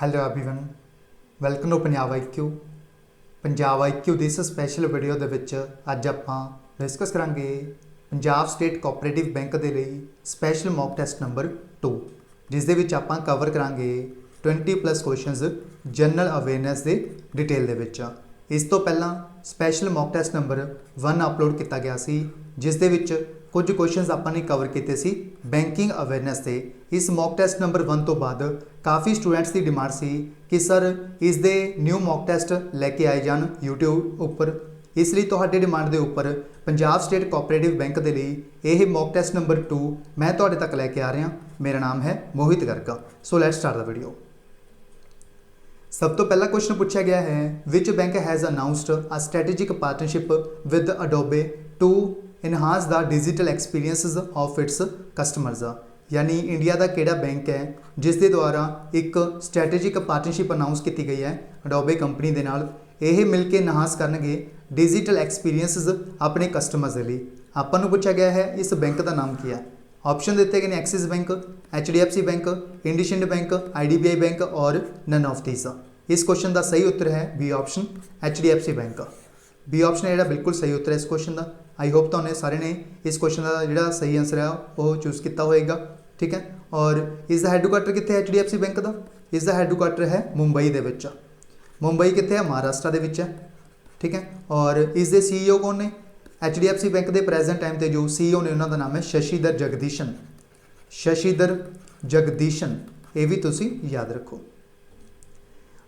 Hello everyone welcome to Punjab IQ। Punjab IQ ਦੀ ਇਸ special video ਦੇ ਵਿੱਚ ਅੱਜ ਆਪਾਂ ਡਿਸਕਸ ਕਰਾਂਗੇ ਪੰਜਾਬ ਸਟੇਟ ਕੋਆਪਰੇਟਿਵ ਬੈਂਕ ਦੇ ਲਈ ਸਪੈਸ਼ਲ ਮੌਕ ਟੈਸਟ ਨੰਬਰ 2 ਜਿਸ ਦੇ ਵਿੱਚ ਆਪਾਂ ਕਵਰ ਕਰਾਂਗੇ 20+ ਕੁਐਸਚਨਸ ਜਨਰਲ ਅਵੇਅਰਨੈਸ ਦੇ ਡਿਟੇਲ ਦੇ ਵਿੱਚ। ਇਸ ਤੋਂ ਪਹਿਲਾਂ special mock test number 1 upload ਕੀਤਾ ਗਿਆ ਸੀ ਜਿਸ ਦੇ ਵਿੱਚ कुछ क्वेश्चंस आपने कवर किए सी बैंकिंग अवेयरनेस से। इस मॉक टेस्ट नंबर 1 तो बाद काफ़ी स्टूडेंट्स की डिमांड सी कि सर इस दे न्यू मॉक टेस्ट लैके आए जान यूट्यूब उपर, इसलिए तुहाडे डिमांड के उपर पंजाब स्टेट कोआपरेटिव बैंक के लिए यह मॉक टेस्ट नंबर 2 मैं तुहाडे तक लैके आ रहा। मेरा नाम है Mohit Garg. So let's start the video. सब तो पहला क्वेश्चन पूछा गया है which bank has announced a strategic partnership with Adobe to enhance the digital experiences of its customers. यानी इंडिया का किहड़ा बैंक है जिस दे द्वारा एक स्ट्रैटेजिक पार्टनरशिप अनाउंस की गई है अडोबे कंपनी के नाल, यह मिल के इनहांस करनगे डिजिटल एक्सपीरियंसिस अपने कस्टमर्स के लिए। आपां नूं पूछा गया है इस बैंक का नाम की है। ऑप्शन दिते गए ने Axis bank, HDFC bank, IndusInd bank, IDBI bank और नन ऑफ दीस। इस क्वेश्चन का सही उत्तर है B option HDFC bank. B option है जिहड़ा बिल्कुल सही उत्तर है इस क्वेश्चन का। आई होप तुहानू सारे ने इस क्वेश्चन का जिहड़ा सही आंसर है वो चूज किया होएगा। ठीक है। और इसका हैडक्वार्टर कित्थे है HDFC बैंक का? इसका हैडक्वार्टर है मुंबई दे विच। मुंबई कित्थे है? महाराष्ट्र दे विच है। ठीक है। और इसके CEO कौन ने? HDFC बैंक के प्रेजेंट टाइम पर जो CEO ने उन्होंने नाम है शशिधर जगदीशन। शशिधर जगदीशन, ये भी तुसी याद रखो।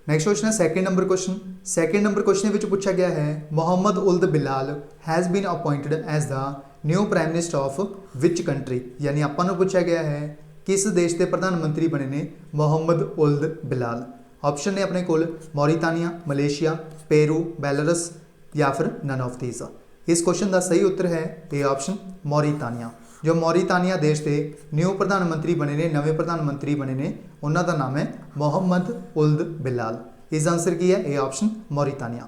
नैक्सट क्वेश्चन है second number question. Second number question में पूछा गया है Mohammed Ould Bilal has been appointed as the new prime minister of which country. यानी आपां नूं पूछा गया है किस देश के प्रधानमंत्री बने ने मोहम्मद उल्द बिलाल। ऑप्शन ने अपने कोल मौरीतानिया, मलेशिया, पेरू, बेलारस या फिर नन ऑफ दीस। इस क्वेश्चन का सही उत्तर है ए ऑप्शन मौरीतानिया। जो मौरीतानिया देश के न्यू प्रधानमंत्री बने ने, नवे प्रधानमंत्री बने ने, उन्हों का नाम है मोहम्मद उल्द बिलाल। इस आंसर की है ए ऑप्शन मौरीतानिया।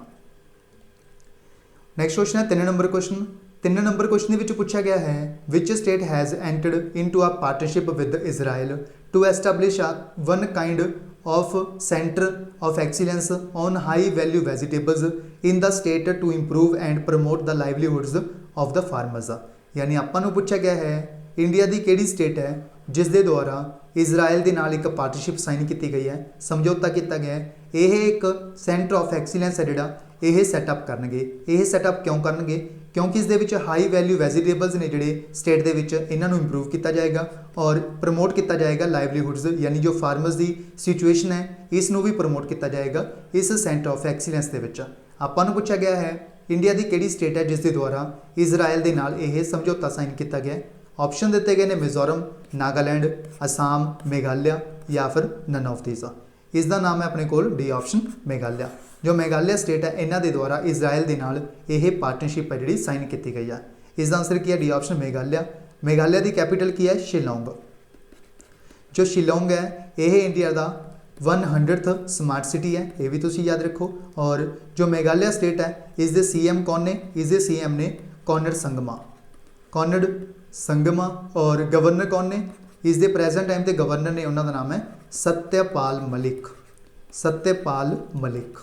नैक्सट क्वेश्चन है 3 नंबर क्वेश्चन। 3 नंबर क्वेश्चन में पूछा गया है which state has entered into a partnership with Israel to establish one kind of centre of excellence on high value vegetables in the state to improve and promote the livelihoods of the farmers. यानी आपां नूं पूछा गया है India की किहड़ी state है जिस दे द्वारा इजराइल के नाल एक पार्टनरशिप साइन की गई है, समझौता किया गया है। यह एक सेंटर ऑफ एक्सीलेंस है जिहड़ा यह सैटअप करनगे। यह सैटअप क्यों करनगे? क्योंकि इस दे विच हाई वैल्यू वेजिटेबल्स ने जिहड़े स्टेट दे विच इन्हां नूं इंप्रूव किया जाएगा और प्रमोट किया जाएगा लाइवलीहुड्स, यानी जो फार्मर्स की सिचुएशन है इसनूं भी प्रमोट किया जाएगा इस सेंटर ऑफ एक्सीलेंस दे विच। आपां नूं पूछा गया है इंडिया की किहड़ी स्टेट है जिस दे द्वारा इजराइल के नाल यह समझौता साइन किया गया। ऑप्शन दिते गए ने मिजोरम, नागालैंड, असम, मेघालय या फिर नन ऑफ दीस। इसका नाम है अपने कोल डी ऑप्शन मेघालय। जो मेघालय स्टेट है इन्हां दे द्वारा इजराइल के नाल यह पार्टनरशिप है जिहड़ी साइन की गई है। इसका आंसर की है डी ऑप्शन मेघालय। मेघालय की कैपिटल की है शिलोंग। जो शिलोंग है यह इंडिया का 100th स्मार्ट सिटी है, ये भी तुसी याद रखो। और जो मेघालय स्टेट है इसके CM कौन ने? इसके CM ने कॉनरड संगमा। कॉनरड संगमा। और गवर्नर कौन ने? इसके प्रेजेंट टाइम पे गवर्नर ने उन्होंने नाम है सत्यपाल मलिक। सत्यपाल मलिक।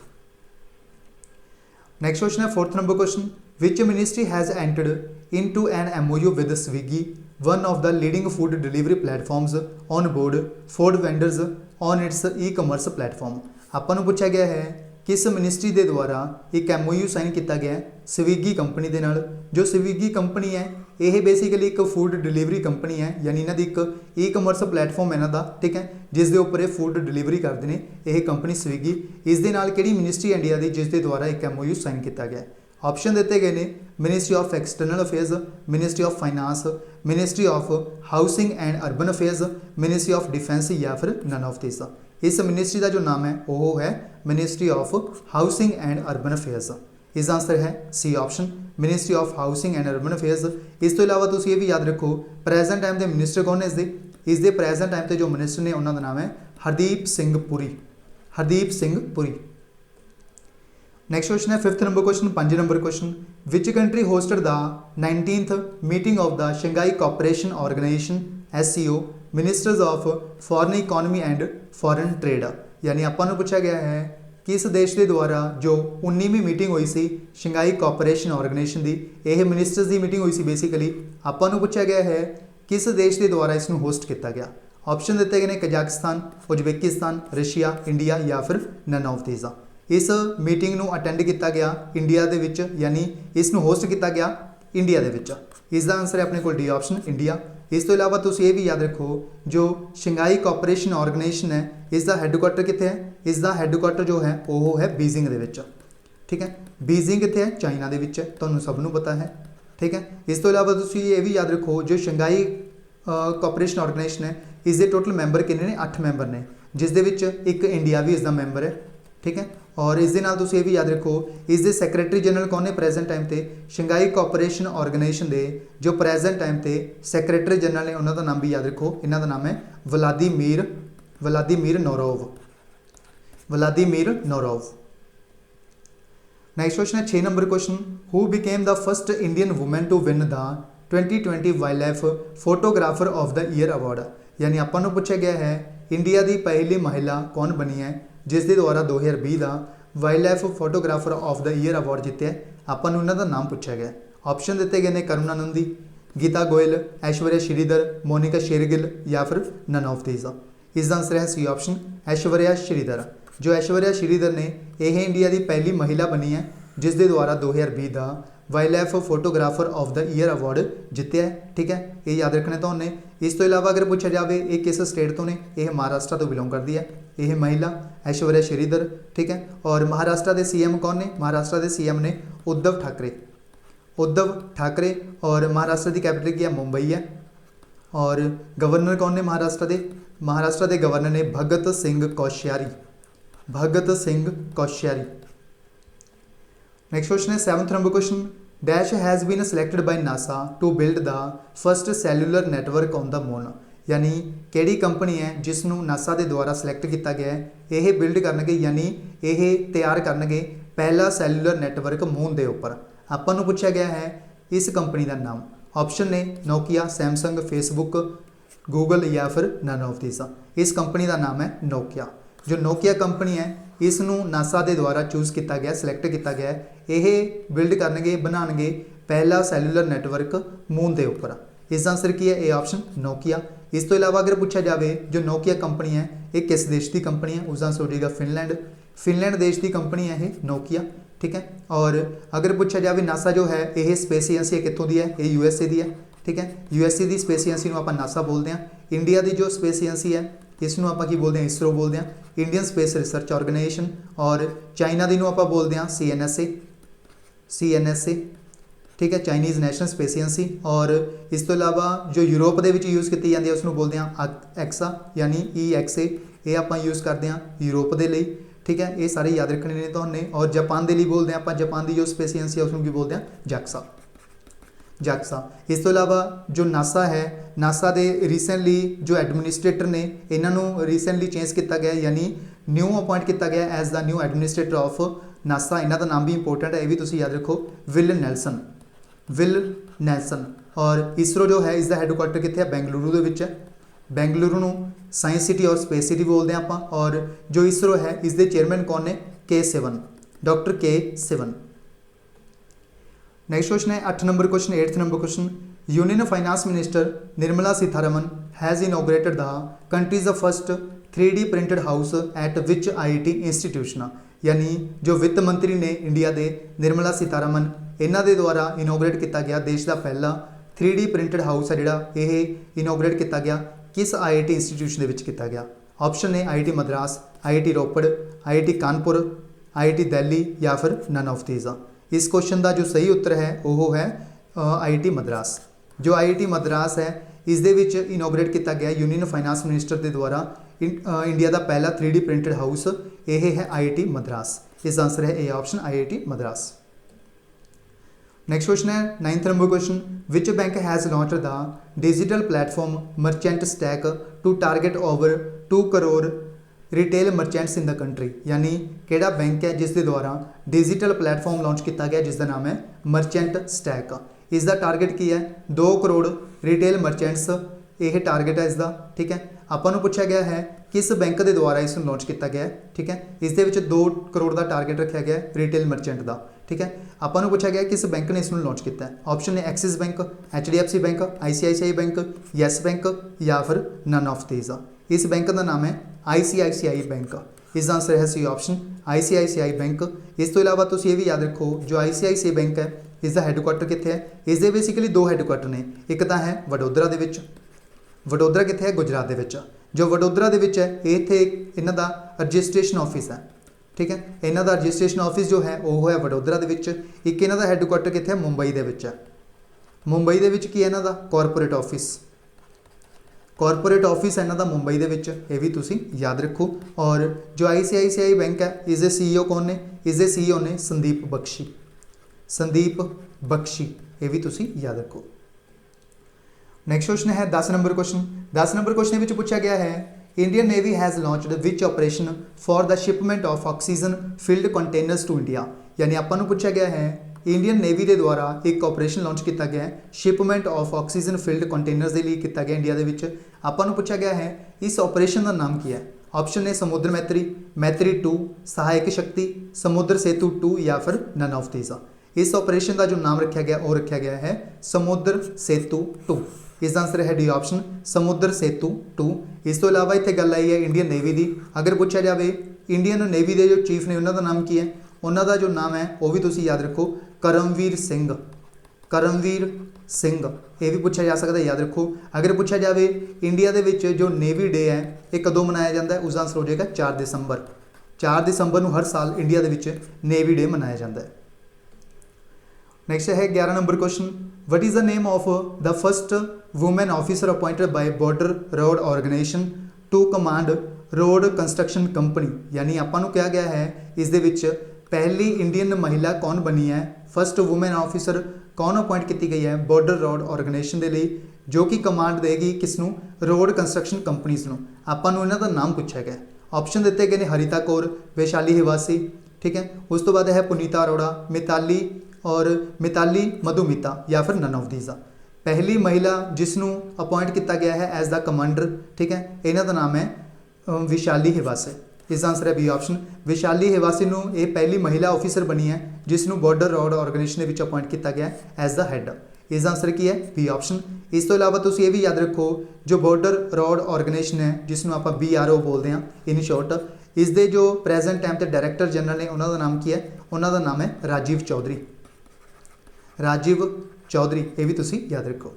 नैक्सट क्वेश्चन है 4th number question. Which ministry has entered into an MOU with Swiggy, one of the leading food delivery platforms on board food vendors on its e-commerce platform. आपां नूं पूछा गया है किस मिनिस्ट्री के द्वारा एक MOU साइन किया गया है स्विगी कंपनी के नाल। जो स्विगी कंपनी है यह बेसिकली एक फूड डिलीवरी कंपनी है, यानी इन्हां दी एक ई-कॉमर्स प्लेटफॉर्म है इन्हां दा। ठीक है। जिस दे उपर फूड डिलीवरी करते हैं यह कंपनी स्विगी। इस दे नाल किहड़ी मिनिस्ट्री इंडिया की जिस दे द्वारा एक MOU साइन किया गया। ऑप्शन दिते गए ने ministry of external affairs, ministry of finance, ministry of housing and urban affairs, ministry of defence या फिर नन ऑफ दिस। इस मिनिस्ट्री का जो नाम है वो है ministry of housing and urban affairs. इस आंसर है C option ministry of housing and urban affairs. इस तो इलावा तुम ये भी याद रखो प्रेजेंट टाइम के मिनिस्टर कौन है इसके प्रेजेंट टाइम के जो मिनिस्टर ने उन्होंने नाम है हरदीप सिंह पुरी। हरदीप सिंह पुरी। नैक्सट क्वेश्चन है 5th number question. 5 number question. Which country hosted the 19th meeting of the Shanghai cooperation organisation SCO ministers of foreign economy and foreign trade. यानी आपां नूं पूछा गया है किस देश के द्वारा जो 19वीं मीटिंग हुई सी शंघाई कोऑपरेशन ऑर्गेनाइजेशन की, यह मिनिस्टर्स की मीटिंग हुई सी बेसिकली, आपां नूं पूछा गया है किस देश के द्वारा इसनूं होस्ट किया गया। ऑप्शन दिते गए ने कजाकिस्तान, उज्बेकिस्तान, रशिया, इंडिया या फिर नन ऑफ दीज। इस मीटिंग नूं अटेंड किया गया इंडिया दे विच, यानी इसनूं होस्ट किया गया इंडिया दे विच। इसका आंसर है अपने को डी ऑप्शन इंडिया। इस तो इलावा तुसीं ये भी याद रखो जो शंघाई कोऑपरेशन ऑर्गेनाइजेशन है इसका हैडकुआटर कित्थे है, इसका हैडकुआटर जो है वो है बीजिंग दे विच। ठीक है, बीजिंग कित्थे है, चाइना दे विच है, तुहानूं सब नूं पता है। ठीक है, इस तो इलावा तुसीं ये भी याद रखो जो शंघाई कोऑपरेशन ऑर्गेनाइजेशन है इसके टोटल मैंबर कितने ने, 8 मैंबर ने, जिस दे विच एक इंडिया भी इसका मैंबर है। ठीक है, और इस दे नाल तुसीं ये भी याद रखो इसके सैक्रटरी जनरल कौन है प्रेजेंट टाइम पे, शंघाई कोऑपरेशन ऑर्गेनाइजेशन के जो प्रेजेंट टाइम पे सैक्रटरी जनरल ने उन्होंने नाम भी याद रखो, इन्हों का नाम है व्लादिमीर नोरोव। नेक्स्ट क्वेश्चन है 6 number question, who became the first Indian women to win the 2020 wild life photographer of the year award. यानी आपां नूं पूछा गया है इंडिया की पहली महिला कौन बनी है जिसके द्वारा 2020 का wild life photographer of the year award जीत्या। आपां नूं उन्हां दा नाम पूछा गया। ऑप्शन दिते गए ने करुणा नंदी, गीता गोयल, ऐश्वर्या श्रीधर, मोनिका शेरगिल या फिर नन ऑफ दीज। इसका आंसर है सी ऑप्शन ऐश्वर्या श्रीधर। जो ऐश्वर्या श्रीधर ने यह इंडिया की पहली महिला बनी है जिसके द्वारा 2020 का wild life photographer of the year award जीत्या है। ठीक है, ये याद रखने तो उन्हें। इस तो इलावा अगर पूछा जाए ये किस स्टेट तो ने, यह महाराष्ट्र तो बिलोंग करती है यह महिला ऐश्वर्या श्रीधर। ठीक है, और महाराष्ट्र के सीएम कौन ने, महाराष्ट्र के सीएम ने उद्धव ठाकरे, और महाराष्ट्र की कैपिटल की है मुंबई है। और गवर्नर कौन ने महाराष्ट्र के गवर्नर ने भगत सिंह कोश्यारी। नेक्स्ट क्वेश्चन है 7th number question, dash has been selected by NASA to build the first cellular network on the moon. यानी केड़ी कंपनी है जिसनों नासा के द्वारा सिलेक्ट किया गया है यह बिल्ड करनगे, यानी यह तैयार करनगे पहला सैल्यूलर नैटवर्क मून के उपर। आपां नूं पूछा गया है इस कंपनी का नाम। ऑप्शन ने नोकिया, सैमसंग, फेसबुक, गूगल या फिर नन ऑफ दीज। इस कंपनी का नाम है नोकिया। जो नोकिया कंपनी है इसनूं नासा के द्वारा चूज़ किया गया, सिलेक्ट किया गया है, यह बिल्ड करनगे बनाएंगे पहला सैल्यूलर नैटवर्क मून के उपर। इसका आंसर की है ए ऑप्शन नोकिया। इस तो इलावा अगर पूछा जाए जो नोकिया कंपनी है ये किस देश की कंपनी है, उसका आंसर हो जाएगा फिनलैंड देश की कंपनी है ये नोकिया। ठीक है, और अगर पूछा जाए नासा जो है यह स्पेस एजेंसी कितों की है, ये यूएसए की है। ठीक है, यूएसए की स्पेस एजेंसी को आप नासा बोलते हैं। इंडिया की जो स्पेस एजेंसी है इसनों आप की बोलते हैं इसरो बोलते हैं, इंडियन स्पेस रिसर्च ऑर्गेनाइजेशन। और चाइना की आप बोलते हैं CNSA। ठीक है, चाइनीज़ नैशनल स्पेस एजेंसी। और इस तो इलावा जो यूरोप के यूज़ की जाती है उसनों बोलते हैं EXA, यानी EXA, ये आप यूज़ करते हैं यूरोप के लिए। ठीक है, ये सारे याद रखने ने तो हमने। और जापान के लिए बोलते हैं आप, जापान की जो स्पेस एजेंसी है उसको बोलते हैं जाक्सा। इस तो इलावा जो नासा है, नासा के रीसेंटली जो एडमिनिस्ट्रेटर ने इन्होंने रीसेंटली चेंज किया गया, यानी न्यू अपॉइंट किया गया as the new administrator of NASA. इन्हों का नाम भी इंपोर्टेंट है, ये भी तुम याद रखो, विल नेल्सन। और इसरो जो है इसका हैडकुआटर कितने है, बेंगलुरु के विच है। बेंगलुरु नूं साइंस सिटी और स्पेस सिटी बोलते हैं आप। और जो इसरो है इसके चेयरमैन कौन ने, डॉक्टर K7। नेक्स्ट क्वेश्चन है 8 number question, 8th number question, union finance minister Nirmala Sitharaman has inaugurated the countries first 3D printed house at which IIT institution. यानी जो वित्त मंत्री ने इंडिया के निर्मला सीतारमन, इन्हों के द्वारा इनॉग्रेट किया गया देश का पहला 3D प्रिंटेड हाउस है जोड़ा यह इनॉग्रेट किया गया किस IIT इंस्टीट्यूशन के किया गया। ऑप्शन ने IIT मद्रास, IIT रोपड़, IIT कानपुर, IIT दिल्ली या फिर नन ऑफ दीज। इस क्वेश्चन का जो सही उत्तर है वह है IIT मद्रास। जो IIT मद्रास है इस दे विच इनॉग्रेट किया गया यूनियन फाइनेंस मिनिस्टर के द्वारा इंडिया का पहला 3D प्रिंटेड हाउस, यह है IIT मद्रास। इसका आंसर है A option IIT Madras. Next question है 9th number question, which bank has launched the digital platform merchant stack to target over 2 crore retail merchants in the country. यानी केड़ा bank है जिसके द्वारा डिजिटल प्लेटफॉर्म लॉन्च किया गया जिसका नाम है मर्चेंट स्टैक। इसका टारगेट की है 2 करोड़ रिटेल मर्चेंट्स, यह टारगेट है इसका। ठीक है, ਆਪਾਂ ਨੂੰ ਪੁੱਛਿਆ ਗਿਆ ਹੈ किस बैंक के द्वारा इस लॉन्च किया गया है। ठीक है, इस 2 करोड़ का टारगेट रखा गया है रिटेल मर्चेंट का। ठीक है, आपको पूछा गया किस बैंक ने इसमें लॉन्च किया है। ऑप्शन ने Axis bank, HDFC bank, ICICI bank, yes bank या फिर नन ऑफ दीज। इस बैंक का नाम है ICICI बैंक। इसका आंसर है सी ऑप्शन ICICI बैंक। इस तो इलावा तुम ये भी याद रखो जो ICICI बैंक है इसका हैडकुआटर कितने है। इसके बेसिकली 2 हैडकुआटर ने, एक तो है वडोदरा के, वडोदरा कितने है गुजरात के। जो वडोदरा के है इत्थे इन्हां दा रजिस्ट्रेशन ऑफिस है। ठीक है, इन्हां दा रजिस्ट्रेशन ऑफिस जो है वो है वडोदरा के। एक इन्हां दा हैडकुआटर कितने है मुंबई के है। मुंबई के की है इन्हां दा कॉरपोरेट ऑफिस, कॉरपोरेट ऑफिस है इन्हां दा मुंबई के, ये भी तुसीं याद रखो। और जो ICICI बैंक है इसके CEO कौन ने, इसके CEO ने संदीप बख्शी, संदीप बख्शी, ये भी तुसीं याद रखो। नैक्सट क्वेश्चन है 10 नंबर क्वेश्चन। 10 नंबर क्वेश्चन में पूछा गया है Indian navy has launched which operation for the shipment of oxygen filled containers to India. यानी आपको पूछा गया है इंडियन नेवी के द्वारा एक ऑपरेशन लॉन्च किया गया है shipment of oxygen filled containers के लिए किया गया इंडिया के। आपको पूछा गया है इस ऑपरेशन का नाम क्या है। ऑप्शन ने समुद्र मैत्री, मैत्री 2, सहायक शक्ति, समुद्र सेतु 2 या फिर नन ऑफ दीज। इस ऑपरेशन का जो नाम रखा गया वो रखा गया है समुद्र सेतु 2। इसका आंसर है डी ऑप्शन समुद्र सेतु 2। इस तो इलावा इतने गल आई है इंडियन नेवी की। अगर पूछा जाए इंडियन नेवी के जो चीफ ने उन्होंने नाम की है, उन्होंने जो नाम है वह भी तुम याद रखो करमवीर सिंह, करमवीर सिंह, ये भी पूछा जा सकता है, याद रखो। अगर पूछा जाए इंडिया के जो नेवी डे है ये कदों मनाया जाता है, उसका आंसर हो जाएगा 4 दिसंबर। 4 दिसंबर को हर साल इंडिया के नेवी डे मनाया जाता है। नैक्सट है 11 number question. What is the name of the first women officer appointed by border road organisation to command road construction company. यानी आपको कहा गया है इस दे विच पहली इंडियन महिला कौन बनी है, फर्स्ट वुमेन ऑफिसर कौन अपॉइंट की गई है बॉर्डर रोड ऑर्गेनाइजेशन के लिए, जो कि कमांड देगी किसनों, रोड कंस्ट्रक्शन कंपनीज़ नूं। आपां नूं इन्हां दा नाम पूछा गया। ऑप्शन दिते गए ने हरिता कौर, वैशाली हिवासी। ठीक है, उस तो बाद है पुनीता अरोड़ा, मिताली और मिताली मधुमिता या फिर नन ऑफ दीज। पहली महिला जिसनों अपॉइंट किया गया है एज द कमांडर, ठीक है, इन्हां दा नाम है विशाली हिवासे। इसका आंसर है बी ऑप्शन विशाली हिवासी नूं ये पहली महिला ऑफिसर बनी है जिसनों बॉर्डर रोड ऑर्गेनाइजेशन के अपॉइंट किया गया एज द हैड। इसका आंसर की है बी ऑप्शन। इस तो इलावा तुम ये भी याद रखो जो बॉर्डर रोड ऑर्गेनाइजेशन है जिसनों आप BRO बोलते हैं इन शॉर्ट, इसके जो प्रेजेंट टाइम के डायरैक्टर जनरल ने उन्होंने नाम की है, उन्होंने नाम है राजीव चौधरी, राजीव चौधरी, ये भी तुसी याद रखो।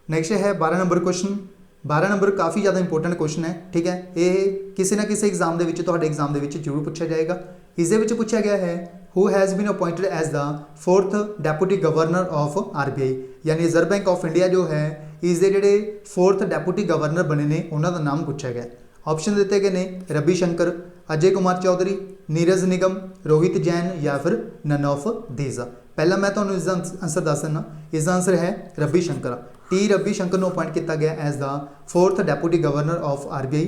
नैक्सट है 12 नंबर क्वेश्चन। 12 नंबर काफ़ी ज़्यादा इंपोर्टेंट क्वेश्चन है। ठीक है, ये किसी ना किसी एग्जाम के एग्जाम जरूर पूछा जाएगा। इस पूछा गया है who has been appointed as the 4th deputy governor of RBI। यानी रिजर्व बैंक ऑफ इंडिया जो है इसके जोड़े 4th डेपूटी गवर्नर बने ने उन्होंने नाम पूछा गया। ऑप्शन दिते गए ने रवि शंकर, अजय कुमार चौधरी, नीरज निगम, रोहित जैन या फिर नन ऑफ दीज। पहला मैं तो इसका आंसर दस देना, इसका आंसर है रवि शंकर। T रवि शंकर को अपॉइंट किया गया as the 4th deputy governor of RBI।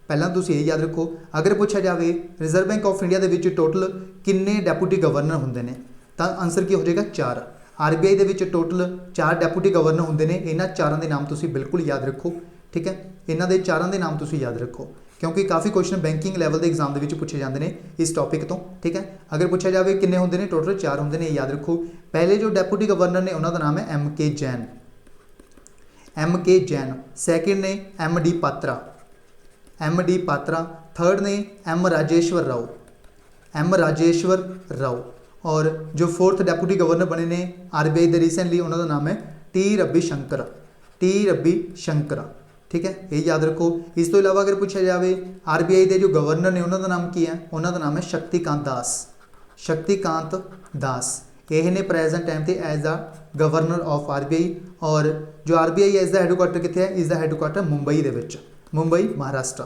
पहला तुम ये याद रखो अगर पूछा जाए रिजर्व बैंक ऑफ इंडिया के टोटल किन्ने डेपूटी गवर्नर होंगे ने तो आंसर की हो जाएगा 4। RBI के टोटल 4 डेपूटी गवर्नर होंगे ने, इन्होंने चारों के नाम तुम बिल्कुल याद रखो। ठीक है, इन्हों के चारों के नाम तुम याद रखो क्योंकि काफ़ी क्वेश्चन बैंकिंग लैवल के एग्जाम के पूछे जाते हैं इस टॉपिक तो। ठीक है, अगर पूछा जाए किन्ने होंगे ने टोटल 4 होंगे ने, याद रखो। पहले जो डेपूटी गवर्नर ने उन्होंने नाम है MK Jain, MK Jain. Second ने MD Patra, MD Patra. Third ने M राजेश्वर राव, M राजेश्वर राव। और जो 4th डेपूटी गवर्नर बने ने RBI के रिसेंटली उन्होंने नाम है T रवि शंकर, T रवि शंकर। ठीक है, ये याद रखो। इस तो इलावा अगर पूछा जाए RBI के जो गवर्नर ने उन्होंने नाम की है, उन्होंने नाम है शक्तिकांत दास, शक्तिकांत दास। ये ने प्रेजेंट टाइम पे as the governor of RBI। और जो RBI है इसका हैडकुआटर कितने है, इसका हैडकुआटर मुंबई दे विच, मुंबई महाराष्ट्र।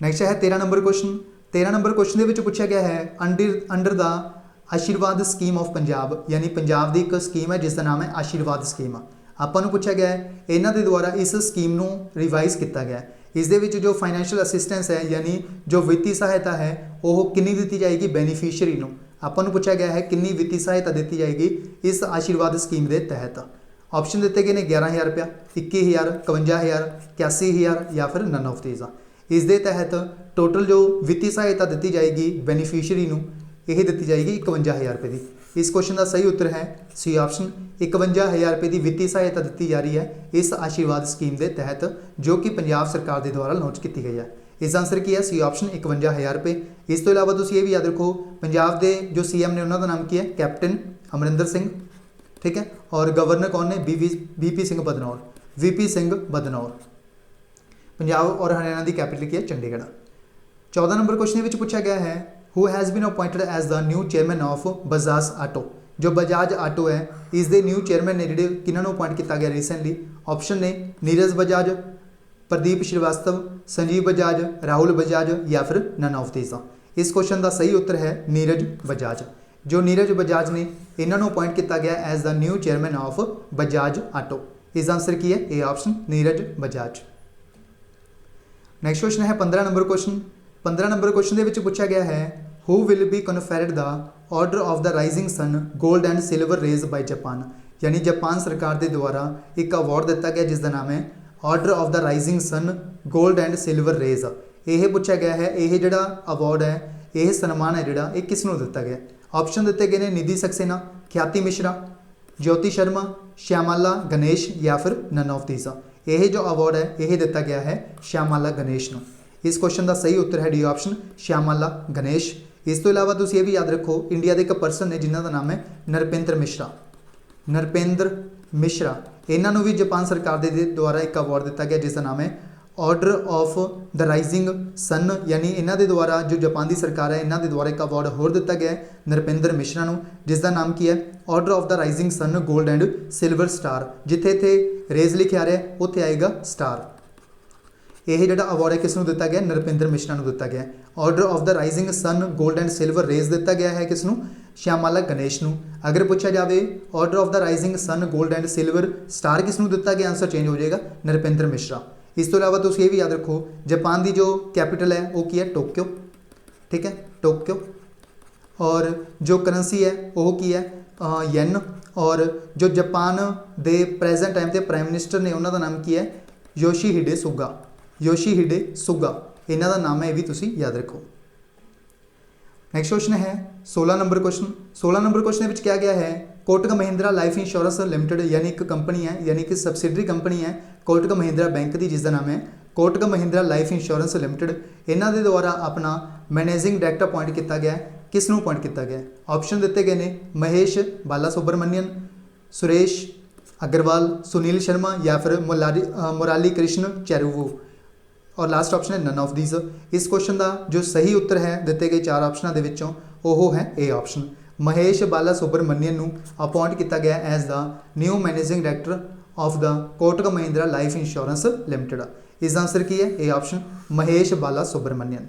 नैक्सट है 13 नंबर क्वेश्चन। 13 नंबर क्वेश्चन के पूछा गया है अंडर द आशीर्वाद स्कीम ऑफ पंजाब। यानी पंजाब की एक स्कीम है जिसका नाम है आशीर्वाद स्कीम। आपको पूछा गया है इन्हों के द्वारा इस स्कीम को रिवाइज किया गया है। इस दे विच जो फाइनैशियल असिस्टेंस है यानी जो वित्तीय सहायता है वो कितनी दी जाएगी बेनीफिशियरी को। आपको पूछा गया है कितनी वित्तीय सहायता दी जाएगी इस आशीर्वाद स्कीम के तहत। ऑप्शन दिते गए ने 11,000 रुपया, 21,000, 51,000, 81,000 या फिर नन ऑफ दीज। इस दे तहत टोटल जो वित्तीय सहायता दी जाएगी बेनीफिशियरी नूं यह दी जाएगी 51,000 रुपये की। इस क्वेश्चन का सही उत्तर है सी ऑप्शन, 51,000 रुपये की वित्तीय सहायता दी जा रही है इस आशीर्वाद स्कीम के तहत जो कि पंजाब सरकार के द्वारा लॉन्च की गई है। इस आंसर की है सी ऑप्शन 51,000 रुपये। इस तो इलावा तुम ये भी याद रखो पंजाब के जो CM ने उन्होंने नाम की है कैप्टन अमरिंदर सिंह, ठीक है, और गवर्नर कौन ने VP सिंह बदनौर, VP सिंह बदनौर। पंजाब और हरियाणा की कैपिटल की है चंडीगढ़। 14 नंबर क्वेश्चन में पूछा गया है who has been appointed as the new chairman of Bajaj auto. जो बजाज आटो है इसके न्यू चेयरमैन ने जिहड़े किन्होंने अपॉइंट किया गया रिसेंटली। ऑप्शन ने नीरज बजाज, प्रदीप श्रीवास्तव, संजीव बजाज, राहुल बजाज या फिर नन ऑफ दीज। इस क्वेश्चन का सही उत्तर है नीरज बजाज। जो नीरज बजाज ने इन्होंने अपॉइंट किया गया as the new chairman of Bajaj auto. इस आंसर की है A option Neeraj Bajaj. Next question है 15 नंबर क्वेश्चन। 15 नंबर क्वेश्चन के पूछा गया है who will be conferred the order of the rising sun gold and silver rays by Japan. यानी Japan सरकार के द्वारा एक अवार्ड दिता गया जिसका नाम है order of the rising sun gold and silver rays. यह पूछा गया है यह जोड़ा अवार्ड है यह सन्मान है जोड़ा ये किसनों दिता गया। ऑप्शन दिते गए हैं निधि सक्सेना, ख्याति मिश्रा, ज्योति शर्मा, श्यामाला गणेश या फिर नन ऑफ दीज। यह जो अवार्ड है यह दिता गया है श्यामाला गणेश को। इस क्वेश्चन का सही उत्तर है डी ऑप्शन श्यामाला गणेश। इस तो इलावा तुम ये भी याद रखो इंडिया के एक पर्सन ने जिन्हों का नाम है नरपेंद्र मिश्रा। नरपेंद्र मिश्रा इन्हों भी जापान सरकार के द्वारा एक अवार्ड दिता गया जिसका नाम है order of the rising sun. यानी इन्हों के द्वारा जो जापान की सरकार है इन्हों के द्वारा एक अवार्ड होर दिता गया है नरपेंद्र मिश्रा को जिसका नाम की है order of the rising sun gold and silver star. जिथे इतने रेज लिखा रहा है उत्थे आएगा स्टार। यह जोड़ा अवार्ड है किसनों दिता गया नरपेंद्र मिश्रा को दिता गया। Order of the rising sun gold and silver rays दिता गया है किसनों श्यामाला गणेश को। अगर पूछा जाए order of the rising sun gold and silver star किसनों दिता गया आंसर चेंज हो जाएगा नरपेंद्र मिश्रा। इस तो इलावा तुम ये भी याद रखो जापान की जो कैपिटल है वो की है टोक्यो, ठीक है टोक्यो। और जो करेंसी है वो की है येन। और जो जापान के प्रेजेंट टाइम पे प्राइम मिनिस्टर ने उन्होंने नाम की है योशीहिडे सुगा। योशीहिडे सुगा इन्हों का नाम है ये भी तुम याद रखो। नैक्सट क्वेश्चन है 16 नंबर क्वेश्चन। 16 नंबर क्वेश्चन में क्या गया है Kotak Mahindra life insurance limited यानी एक कंपनी है यानी कि सबसिडरी कंपनी है कोटक महिंद्रा बैंक की जिसका नाम है Kotak Mahindra life insurance limited. इन्हों के द्वारा अपना मैनेजिंग डायरैक्टर अपॉइंट किया गया किसनों अपॉइंट किया गया। ऑप्शन दिते गए हैं महेश बाला सुब्रमण्यन, सुरेश अग्रवाल, सुनील शर्मा या फिर मुराली कृष्ण चेरुवू। और लास्ट ऑप्शन है नन ऑफ दीज। इस क्वेश्चन का जो सही उत्तर है दिते गए 4 ऑप्शनों के विचों वो है ए ऑप्शन महेश बाला सुब्रमण्यन को अपॉइंट किया गया as the new managing director of the Kotak Mahindra life insurance limited. इस आंसर की है A option Mahesh Bala Subramanian.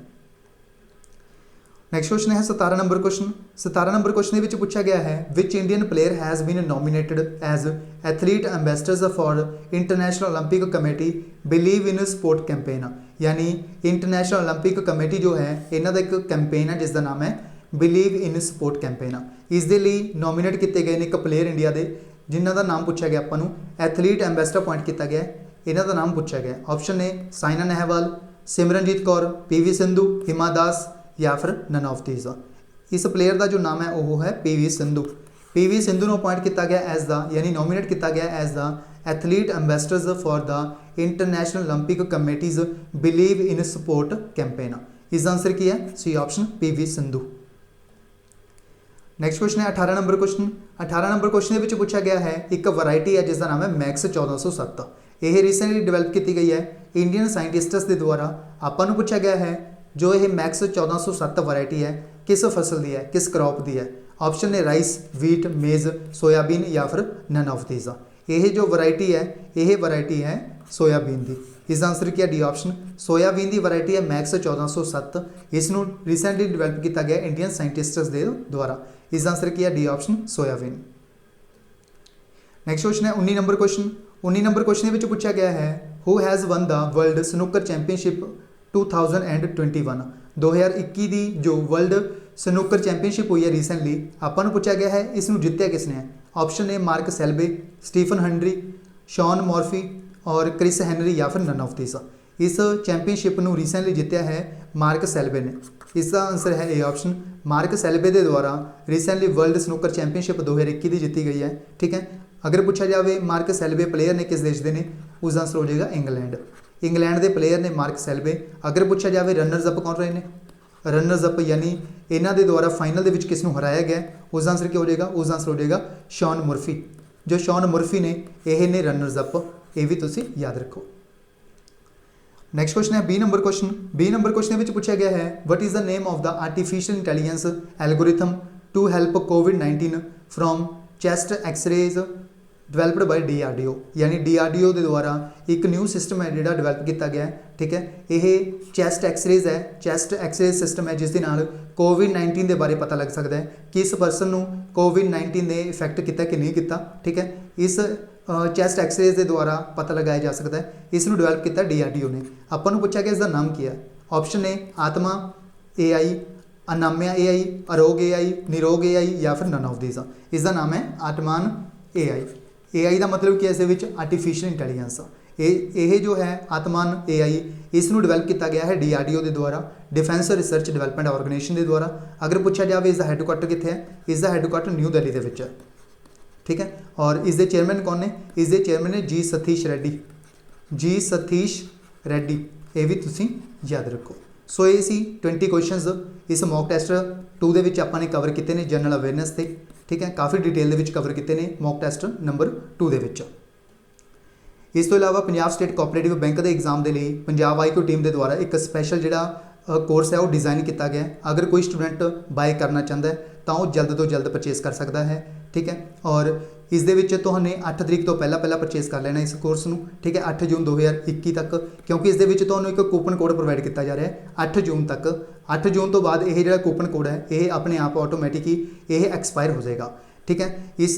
Next question है 17 नंबर क्वेश्चन। 17 नंबर क्वेश्चन में पूछा गया है which Indian player has been nominated as athlete ambassadors for international Olympic committee believe in sport campaign. यानी international Olympic committee जो है इन्हों का एक कैंपेन है जिसका नाम है बिलीव इन स्पोर्ट कैंपेन। इस लिए नॉमिनेट किए गए एक प्लेयर इंडिया के जिन्हों का नाम पूछा गया आपको एथलीट एम्बेसडर अपॉइंट किया गया इन्हों का नाम पूछा गया। ऑप्शन ने साइना नेहवाल, सिमरनजीत कौर, PV सिंधु, हिमा दास या फिर नन ऑफ दीज। इस प्लेयर का जो नाम है वो है PV सिंधु। PV सिंधु को अपॉइंट किया गया एज द यानी नॉमिनेट किया गया as the athlete ambassadors for the international Olympic committees believe in sport campaign. इस आंसर की है C option PV Sindhu. Next question है 18 नंबर क्वेश्चन। 18 नंबर क्वेश्चन में पूछा गया है एक वैरायटी है जिसका नाम है मैक्स 1407। यह रिसेंटली डिवेलप की गई है इंडियन साइंटिस्ट्स के द्वारा। आपको पूछा गया है जो यह मैक्स 1407 वैरायटी है किस फसल की है किस क्रॉप की है। ऑप्शन ने राइस, वीट, मेज़, सोयाबीन या फिर नन ऑफ दीज। यह जो वैरायटी है यह वैरायटी है सोयाबीन की। इस आंसर की है डी ऑप्शन सोयाबीन की वैरायटी है मैक्स 1407। इसनों रिसेंटली डिवेलप किया गया इंडियन साइंटिस्ट्स के द्वारा। इस आंसर की है D option soybean. Next question है 19 नंबर क्वेश्चन। 19 नंबर क्वेश्चन में पूछा गया है who has one the world snooker championship 2021। 2021 की जो वर्ल्ड स्नूकर चैंपीयनशिप हुई है रिसेंटली आपको पूछा गया है इसनों जितया किसने है। Option A Mark Selby, Stephen Henry, Shaun Murphy और क्रिस हेनरी या फिर नन ऑफ दिस। इस चैंपीयनशिप ਨੂੰ ਰੀਸੈਂਟਲੀ ਜਿੱਤਿਆ ਹੈ ਮਾਰਕ ਸੈਲਵੇ ਨੇ। ਇਸ ਦਾ ਆंसर ਹੈ ए ऑप्शन। ਮਾਰਕ ਸੈਲਵੇ ਦੇ ਦੁਆਰਾ ਰੀਸੈਂਟਲੀ ਵਰਲਡ ਸਨੂਕਰ ਚੈਂਪੀਅਨशिप 2021 ਦੀ ਜਿੱਤੀ ਗਈ ਹੈ। ਠੀਕ ਹੈ, अगर पूछा जाए मार्क सैल्वे प्लेयर ने किस देश के ने, उसका आंसर हो जाएगा इंग्लैंड। इंग्लैंड के प्लेयर ने मार्क सैल्वे। अगर पूछा जाए रनर्स अप कौन रहे हैं, रनर्स अप यानी इन्हों के द्वारा फाइनल के किस हराया गया, उसका आंसर क्या हो जाएगा, उसका आंसर हो जाएगा शॉन मुर्फी। जो शॉन मुर्फी ने यह ने रनर्स अप, ये भी तुसी याद रखो। नैक्सट क्वेश्चन है B number question. B number question में पूछा गया है what is the name of the artificial intelligence algorithm to help कोविड-19 from chest x rays developed by DRDO। यानी DRDO के द्वारा एक न्यू सिस्टम है जिहड़ा डिवेलप किया गया है। ठीक है, ये चैस्ट एक्सरेज है, चैस्ट एक्सरेज सिस्टम है जिस दे नाल कोविड-19 के बारे पता लग सकता है कि इस परसन को कोविड-19 ने इफेक्ट किया कि नहीं किया। ठीक है, इस चैस्ट एक्सरेज के द्वारा पता लगाया जा सकता है। इसनूं डिवेलप किया DRDO ने। आपां नूं पूछा गया इसका नाम क्या है। ऑप्शन ए आत्मा AI, अनाम्या AI, अरोग AI, निरोग AI या फिर नन ऑफ दिस। इसका नाम है आत्मान AI। AI का मतलब कि इस आर्टिफिशियल इंटैलीजेंस ये जो है आत्मान AI, इसनूं डिवेलप किया गया है DRDO के द्वारा, डिफेंस रिसर्च डिवेलपमेंट ऑर्गेनाइजेशन के द्वारा। अगर पूछा जाए इसका हैडकुआटर कित्थे है, इसका हैडकुआटर न्यू दिल्ली के विच है। ठीक है, और इसके चेयरमैन कौन ने, इसके चेयरमैन ने जी सतीश रेड्डी, जी सतीश रेड्डी। ये भी तुसीं याद रखो। सो ये सी 20 क्वेश्चनस इस मॉक टैसट 2 दे विच आपां ने कवर किए हैं जनरल अवेयरनेस से। ठीक है, काफ़ी डिटेल दे विच कवर किए हैं मॉक टैसट नंबर 2 दे विच। इस तो इलावा पंजाब स्टेट कोऑपरेटिव बैंक के एग्जाम के लिए पंजाब IQ टीम के द्वारा एक स्पैशल जिहड़ा कोर्स है वो डिज़ाइन किया गया है। अगर कोई स्टूडेंट बाय करना चाहता है तो वह जल्द तो जल्द परचेज कर सकता है। ठीक है, और इस दे विच तुहाने 8 तरीक तो पहला परचेज कर लेना इस कोर्स नूं। ठीक है, 8 जून 2021 तक, क्योंकि इस दे विच तुहानूं एक कूपन कोड प्रोवाइड किया जा रहा है 8 जून तक। 8 जून तो बाद यह जो कूपन कोड है ये अपने आप ऑटोमैटिक ही ये एक्सपायर हो जाएगा। ठीक है, इस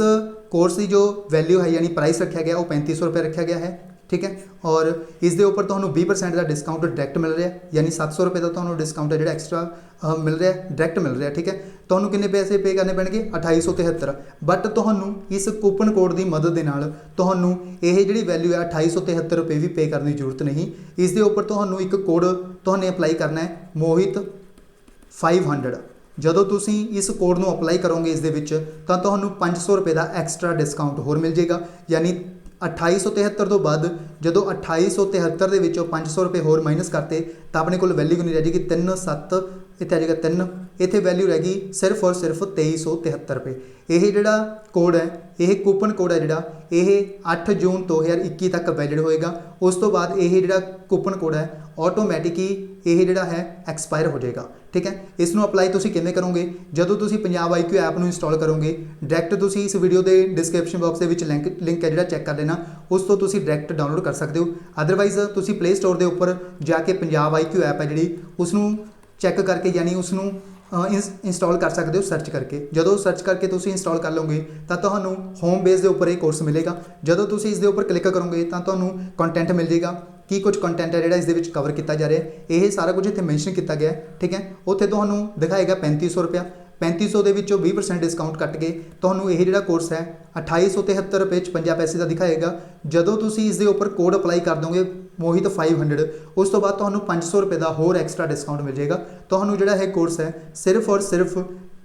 कोर्स की जो वैल्यू है यानी प्राइस रखा गया वो 3500 रुपये रखा गया है। ठीक है, और इस दे उपर तुहानूं 20% का डिस्काउंट डायरैक्ट मिल रहा है, यानी 700 रुपये का तुहानूं डिस्काउंट है जो एक्सट्रा मिल रहा है, डायरैक्ट मिल रहा है। ठीक है, तुहानूं किन्ने पैसे पे करने पैणगे 2873। बट तुहानूं इस कूपन कोड की मदद के नाल तुहानूं ये जिहड़ी वैल्यू है 2873 रुपये भी पे करने की जरूरत नहीं। इस दे उपर तुहानूं एक कोड तुहाने अप्लाई करना है मोहित 500। जदों तुसीं इस कोड नूं अप्लाई करोगे इस दे विच तां तुहानूं 500 रुपये का एक्सट्रा डिस्काउंट होर मिल जाएगा। यानी 2873 तो बाद जो 2873 के विचों 500 रुपये होर माइनस करते तो अपने को वैल्यू नहीं रह जाएगी 37, इतने आ जाएगा 3, इतने वैल्यू रह गई सिर्फ और सिर्फ 2373 रुपये। यह जोड़ा कोड है, यह कूपन कोड है जोड़ा ये 8 जून 2021 तक वैलिड होएगा। उस तो बाद यह जोड़ा कूपन कोड है ऑटोमैटिक ही यह जोड़ा है एक्सपायर हो जाएगा। ठीक है, इसनों अप्लाई तुसीं किवें करोगे, जदों तुसीं पंजाब IQ ऐप नूं इंस्टॉल करोगे डायरैक्ट तुसीं इस वीडियो के डिस्क्रिप्शन बॉक्स के विच लिंक है जिहड़ा चैक कर लेना, उस तो तुसीं डायरैक्ट डाउनलोड कर सकते हो। अदरवाइज तुसीं प्ले स्टोर के उपर जाके पंजाब IQ ऐप है जिहड़ी उसनूं चैक करके यानी उसनूं इंस्टॉल कर सकते हो सर्च करके। जदों सर्च करके तुसीं इंस्टॉल कर लोगे तो तुहानूं होम पेज के उपर ये कोर्स मिलेगा। जदों तुसीं इसके उपर क्लिक करोगे तो तुहानूं कंटेंट मिल जाएगा कि कुछ कंटेंट है जिहड़ा इस दे विच कवर किया जा रहा है। ये सारा कुछ इत्थे मैंशन किया गया है। ठीक है, उत्थे तुहानूं दिखाएगा 3500 रुपया, 3500 के विचों 20% डिस्काउंट कट के तुहानूं यह जिहड़ा कोर्स है 2873 रुपये 50 पैसे का दिखाएगा। जदों तुसीं इस दे उपर कोड अप्लाई कर दोगे मोहित 500, उस तो बाद तुहानूं 500 रुपये का होर एक्सट्रा डिस्काउंट मिल जाएगा। तुहानूं जिहड़ा है कोर्स है सिर्फ और सिर्फ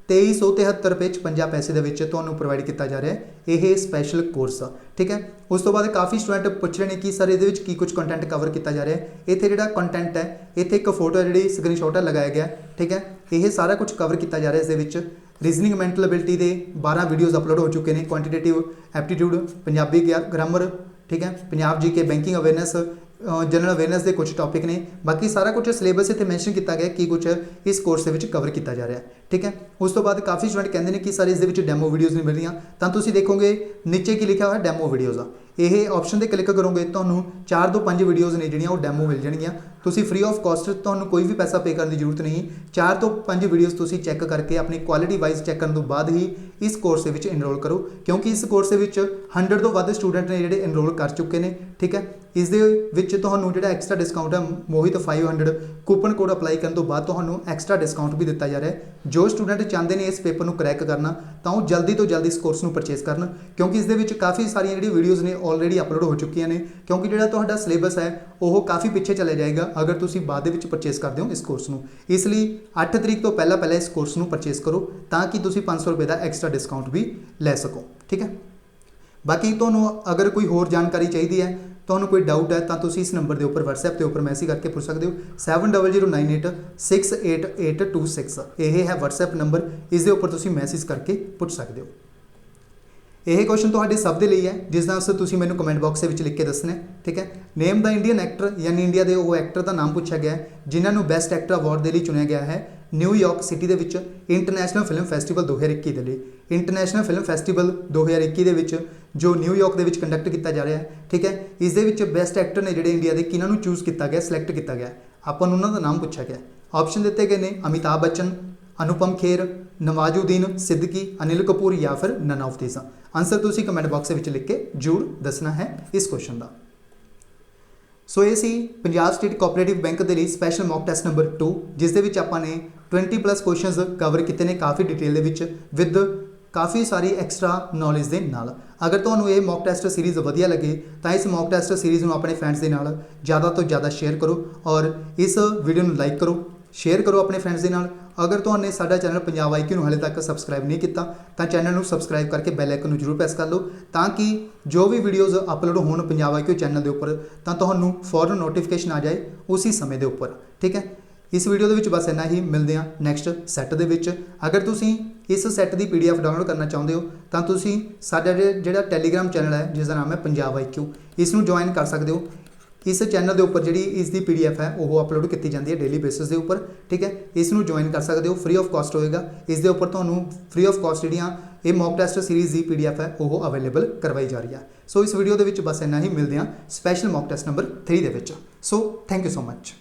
2373 रुपये 50 पैसे के विच तुहानूं प्रोवाइड किया जा रहा है यह स्पैशल कोर्स। ठीक है, उस तो बाद काफ़ी स्टूडेंट पूछ रहे हैं कि सर ये की कुछ कंटेंट कवर किया जा रहा है। इत्थे जिहड़ा कंटेंट है इत्थे एक फोटो है जी स्क्रीनशॉट लगाया गया। ठीक है, यह सारा कुछ कवर किया जा रहा है। इस दे विच रीजनिंग मैंटल एबिलिटी के 12 वीडियोज़ अपलोड हो चुके हैं, क्वांटिटेटिव एप्टीट्यूड, पंजाबी ग्रामर, ठीक है, Punjab GK, banking awareness, general awareness के कुछ टॉपिक ने। बाकी सारा कुछ सिलेबस इतने मैंशन किया गया कि कुछ इस कोर्स के कवर किया जा रहा है। ठीक है, उस तो बाद काफ़ी स्टूडेंट कहते हैं कि सर इस डैमो वीडियोज़ नहीं मिल रही, तो तुम देखोगे नीचे की लिखा हुआ डैमो वीडियोज़। ये ऑप्शन पर क्लिक करोगे तो 4 तो 5 वीडियोज़ ने जिहड़ियां वो डैमो मिल जाएगियां। ਤੁਸੀਂ ਫ੍ਰੀ ਆਫ ਕਾਸਟ, ਤੁਹਾਨੂੰ ਕੋਈ ਵੀ ਪੈਸਾ ਪੇ ਕਰਨ ਦੀ ਜ਼ਰੂਰਤ ਨਹੀਂ। 4 ਤੋਂ 5 ਵੀਡੀਓਜ਼ ਤੁਸੀਂ ਚੈੱਕ ਕਰਕੇ ਆਪਣੀ ਕੁਆਲਿਟੀ ਵਾਈਜ਼ ਚੈੱਕ ਕਰਨ ਤੋਂ ਬਾਅਦ ਹੀ ਇਸ ਕੋਰਸ ਦੇ ਵਿੱਚ ਇਨਰੋਲ ਕਰੋ, ਕਿਉਂਕਿ ਇਸ ਕੋਰਸ ਦੇ ਵਿੱਚ 100 ਤੋਂ ਵੱਧ ਸਟੂਡੈਂਟ ਨੇ ਜਿਹੜੇ ਇਨਰੋਲ ਕਰ ਚੁੱਕੇ ਨੇ। ਠੀਕ ਹੈ, ਇਸ ਦੇ ਵਿੱਚ ਤੁਹਾਨੂੰ ਜਿਹੜਾ ਐਕਸਟਰਾ ਡਿਸਕਾਊਂਟ ਹੈ ਮੋਹਿਤ 500 ਕੂਪਨ ਕੋਡ ਅਪਲਾਈ ਕਰਨ ਤੋਂ ਬਾਅਦ ਤੁਹਾਨੂੰ ਐਕਸਟਰਾ ਡਿਸਕਾਊਂਟ ਵੀ ਦਿੱਤਾ ਜਾ ਰਿਹਾ ਹੈ। ਜੋ ਸਟੂਡੈਂਟ ਚਾਹੁੰਦੇ ਨੇ ਇਸ ਪੇਪਰ ਨੂੰ ਕਰੈਕ ਕਰਨਾ ਤਾਂ ਉਹ ਜਲਦੀ ਤੋਂ ਜਲਦੀ ਇਸ ਕੋਰਸ ਨੂੰ ਪਰਚੇਸ ਕਰਨ, ਕਿਉਂਕਿ ਇਸ ਦੇ ਵਿੱਚ ਕਾਫੀ ਸਾਰੀਆਂ ਜਿਹੜੀਆਂ ਵੀਡੀਓਜ਼ ਨੇ ਆਲਰੇਡੀ ਅਪਲੋਡ ਹੋ ਚੁੱਕੀਆਂ ਨੇ, ਕਿਉਂਕਿ ਜਿਹੜਾ ਤੁਹਾਡਾ ਸਿਲੇਬਸ ਹੈ ਉਹ ਕਾਫੀ ਪਿੱਛੇ ਚਲੇ ਜਾਏਗਾ ਅਗਰ ਤੁਸੀਂ ਬਾਅਦ ਦੇ ਵਿੱਚ ਪਰਚੇਸ ਕਰਦੇ ਹੋ ਇਸ ਕੋਰਸ ਨੂੰ। ਇਸ ਲਈ 8 ਤਰੀਕ ਤੋਂ ਪਹਿਲਾਂ ਇਸ ਕੋਰਸ ਨੂੰ ਪਰਚੇਸ ਕਰੋ ਤਾਂ ਕਿ ਤੁਸੀਂ 500 ਰੁਪਏ ਦਾ ਐਕਸਟਰਾ ਡਿਸਕਾਊਂਟ ਵੀ ਲੈ ਸਕੋ। ਠੀਕ ਹੈ, ਬਾਕੀ ਤੁਹਾਨੂੰ ਅਗਰ ਕੋਈ ਹੋਰ ਜਾਣਕਾਰੀ ਚਾਹੀਦੀ ਹੈ, ਤੁਹਾਨੂੰ ਕੋਈ ਡਾਊਟ ਹੈ ਤਾਂ ਤੁਸੀਂ ਇਸ ਨੰਬਰ ਦੇ ਉੱਪਰ WhatsApp ਦੇ ਉੱਪਰ ਮੈਸੇਜ ਕਰਕੇ ਪੁੱਛ ਸਕਦੇ ਹੋ 7009868826। ਇਹ ਹੈ WhatsApp ਨੰਬਰ, ਇਸ ਦੇ ਉੱਪਰ ਤੁਸੀਂ ਮੈਸੇਜ ਕਰਕੇ ਪੁੱਛ ਸਕਦੇ ਹੋ। ਇਹ ਕੁਐਸਚਨ ਤੁਹਾਡੇ ਸਭ ਦੇ ਲਈ ਹੈ ਜਿਸ ਦਾ ਆਨਸਰ ਤੁਸੀਂ ਮੈਨੂੰ ਕਮੈਂਟ ਬਾਕਸ ਦੇ ਵਿੱਚ ਲਿਖ ਕੇ ਦੱਸਣਾ ਹੈ। ਠੀਕ ਹੈ, ਨੇਮ ਦਾ ਇੰਡੀਅਨ ਐਕਟਰ, ਯਾਨੀ ਇੰਡੀਆ ਦੇ ਉਹ ਐਕਟਰ ਦਾ ਨਾਮ ਪੁੱਛਿਆ ਗਿਆ ਹੈ ਜਿਨ੍ਹਾਂ ਨੂੰ ਬੈਸਟ ਐਕਟਰ ਅਵਾਰਡ ਦੇ ਲਈ ਚੁਣਿਆ ਗਿਆ ਹੈ ਨਿਊਯਾਰਕ ਸਿਟੀ ਦੇ ਵਿੱਚ ਇੰਟਰਨੈਸ਼ਨਲ ਫਿਲਮ ਫੈਸਟੀਵਲ 2021 ਦੇ ਲਈ। ਇੰਟਰਨੈਸ਼ਨਲ ਫਿਲਮ ਫੈਸਟੀਵਲ 2021 ਦੇ ਵਿੱਚ ਜੋ ਨਿਊਯਾਰਕ ਦੇ ਵਿੱਚ ਕੰਡਕਟ ਕੀਤਾ ਜਾ ਰਿਹਾ ਹੈ। ਠੀਕ ਹੈ, ਇਸ ਦੇ ਵਿੱਚ ਬੈਸਟ ਐਕਟਰ ਨੇ ਜਿਹੜੇ ਇੰਡੀਆ ਦੇ, ਕਿਹਨਾਂ ਨੂੰ ਚੂਜ਼ ਕੀਤਾ ਗਿਆ, ਸਿਲੈਕਟ ਕੀਤਾ ਗਿਆ, ਆਪਾਂ ਨੂੰ ਉਹਨਾਂ ਦਾ ਨਾਮ ਪੁੱਛਿਆ ਗਿਆ। ਆਪਸ਼ਨ ਦਿੱਤੇ ਗਏ ਨੇ ਅਮਿਤਾਭ ਬੱਚਨ, अनुपम खेर, नवाजुद्दीन सिद्दीकी, अनिल कपूर या फिर नन ऑफ दिस। आंसर तुसी कमेंट बॉक्स में लिख के जरूर दसना है इस क्वेश्चन का। सो ये सी पंजाब स्टेट कोऑपरेटिव बैंक के लिए स्पैशल मॉक टेस्ट नंबर 2 जिस दे विच आपां ने 20+ क्वेश्चंस कवर किए हैं काफ़ी डिटेल दे विद काफ़ी सारी एक्सट्रा नॉलेज के नाल। अगर तुहानूं ये मॉक टेस्ट सीरीज़ वधिया लगे तो इस मॉक टेस्ट सीरीज़ में अपने फ्रेंड्स के नाल ज़्यादा तो ज़्यादा शेयर करो और इस वीडियो को लाइक करो, शेयर करो अपने फ्रेंड्स के नाल। अगर तुमने साडा चैनल पंजाब IQ हाले तक सबसक्राइब नहीं किया तो चैनल को सबसक्राइब करके बैल आइकन जरूर प्रेस कर लो ताकि जो भी वीडियोज़ अपलोड हो पंजाब IQ चैनल के उपर तो तुहानूं फौरन नोटिफिकेशन आ जाए उसी समय के उपर। ठीक है, इस वीडियो के बस इन्ना ही, मिलते हैं नैक्सट सैट के। अगर तुसी इस सैट की PDF डाउनलोड करना चाहते हो तो तुसी साडा जिहड़ा टैलीग्राम चैनल है जिसका नाम है पंजाब IQ, इसनूं ज्वाइन कर सकते हो। इस चैनल के उपर जी इसकी PDF है वो अपलोड की जाती है डेली बेसिस के उपर। ठीक है, इसनूं ज्वाइन कर सकते हो, फ्री ऑफ कॉस्ट होएगा। इस दे उपर तुहानूं फ्री ऑफ कॉस्ट जिहड़ियां ये मॉक टेस्ट सीरीज़ की PDF है वो अवेलेबल करवाई जा रही है। सो इस वीडियो के बस इन्ना ही, मिलते हैं स्पैशल मॉक टेस्ट नंबर 3 के। So thank you so much.